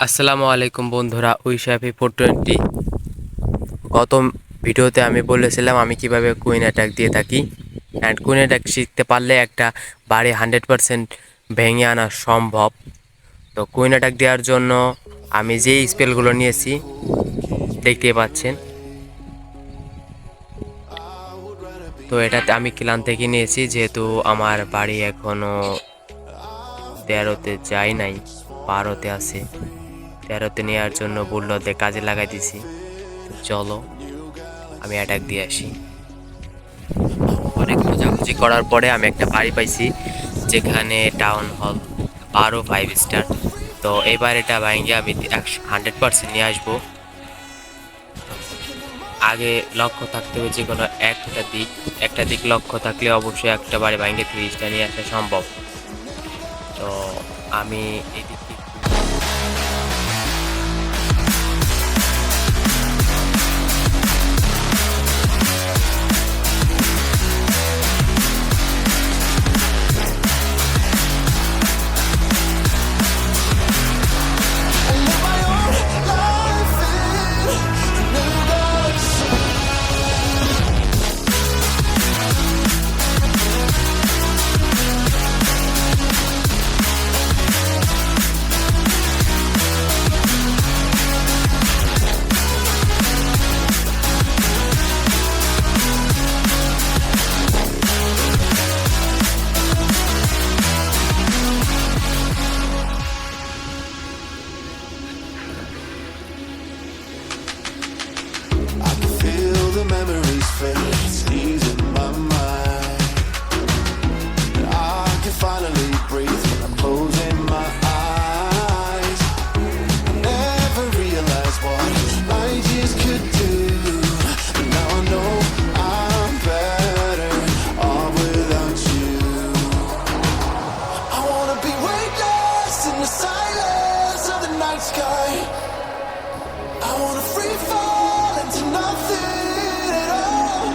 আসসালামু আলাইকুম বন্ধুরা, উইশাফি 420। গত ভিডিওতে আমি বলেছিলাম আমি কিভাবে কুইন অ্যাটাক দিয়ে থাকি। অ্যান্ড কুইন অ্যাটাক শিখতে পারলে একটা বাড়ি 100% ভেঙে আনা সম্ভব। তো কুইন অ্যাটাক দেওয়ার জন্য আমি যেই স্পেলগুলো নিয়েছি দেখতে পাচ্ছেন। তো এটাতে আমি ক্লান থেকে নিয়েছি, যেহেতু আমার বাড়ি এখনও 13তে যায় নাই, 12তে আছে। 13তে নেওয়ার জন্য বুল্ডতে কাজে লাগাই দিছি। তো চলো আমি অ্যাটাক দিয়ে আসি। অনেক খোঁজাখুঁজি করার পরে আমি একটা বাড়ি পাইছি যেখানে টাউন হল 5 স্টার। তো এবার এটা ভাঙিয়ে আমি 100% নিয়ে আসবো। আগে লক্ষ্য থাকতে হবে যে কোনো একটা দিক লক্ষ্য থাকলে অবশ্যই একটা বাড়ি ভাঙিয়ে 3 স্টার নিয়ে আসা সম্ভব। তো আমি এই দিক দিয়ে Feel the memories fade, sneeze in my mind. I can finally breathe when I'm closing my eyes. Never realized what I just could do, but now I know I'm better off without you. I wanna be weightless in the silence of the night sky. I wanna free fall into nothing at all.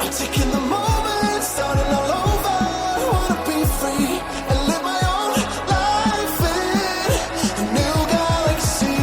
I'm taking the moment, starting all over. I wanna be free and live my own life in a new galaxy.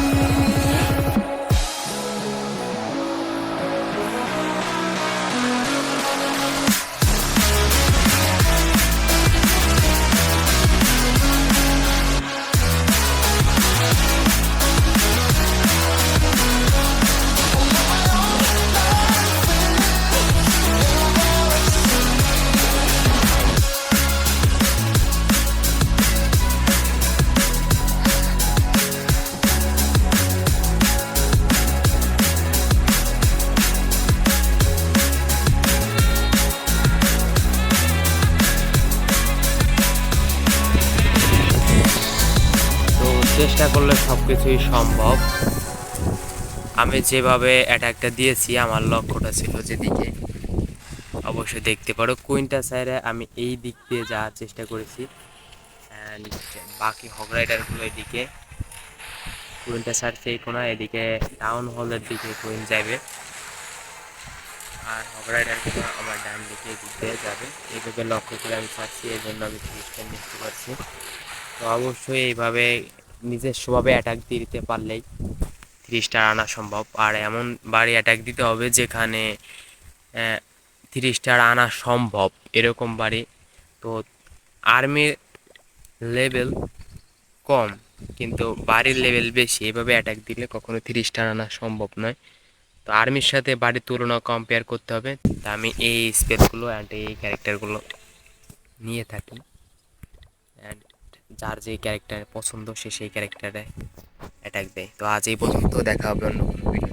তো চেষ্টা করলে সব কিছুই সম্ভব। আমি যেভাবে অ্যাটাকটা দিয়েছি আমার লক্ষ্যটা ছিল যেদিকে, অবশ্যই দেখতে পারো কুইনটা সাইডে আমি এই দিক দিয়ে যাওয়ার চেষ্টা করেছি। অ্যান্ড বাকি হগ রাইডারগুলো এদিকে, কুইনটা সাইড সেই কোনা এদিকে টাউন হলের দিকে কুইন যাবে, আর হগ রাইডারগুলো আমার ডান দিকে এদিক দিয়ে যাবে। এইভাবে লক্ষ্য করে আমি ছাড়ছি, এই জন্য আমি 3 স্টার নিতে পারছি। তো অবশ্যই এইভাবে নিজস্বভাবে অ্যাটাক দিতে পারলেই 3 স্টার আনা সম্ভব। আর এমন বাড়ি অ্যাটাক দিতে হবে যেখানে 3 স্টার আনা সম্ভব, এরকম বাড়ি। তো আর্মির লেভেল কম কিন্তু বাড়ির লেভেল বেশি, এভাবে অ্যাটাক দিলে কখনো 3 স্টার আনা সম্ভব নয়। তো আর্মির সাথে বাড়ির তুলনা কম্পেয়ার করতে হবে। তা আমি এই স্পেসগুলো অ্যান্ড এই ক্যারেক্টারগুলো নিয়ে থাকি। অ্যান্ড যার যে ক্যারেক্টার পছন্দ সে সেই ক্যারেক্টারে অ্যাটাক দেয়। তো আজ এই পর্যন্ত, দেখা হবে অন্য কোনো ভিডিও।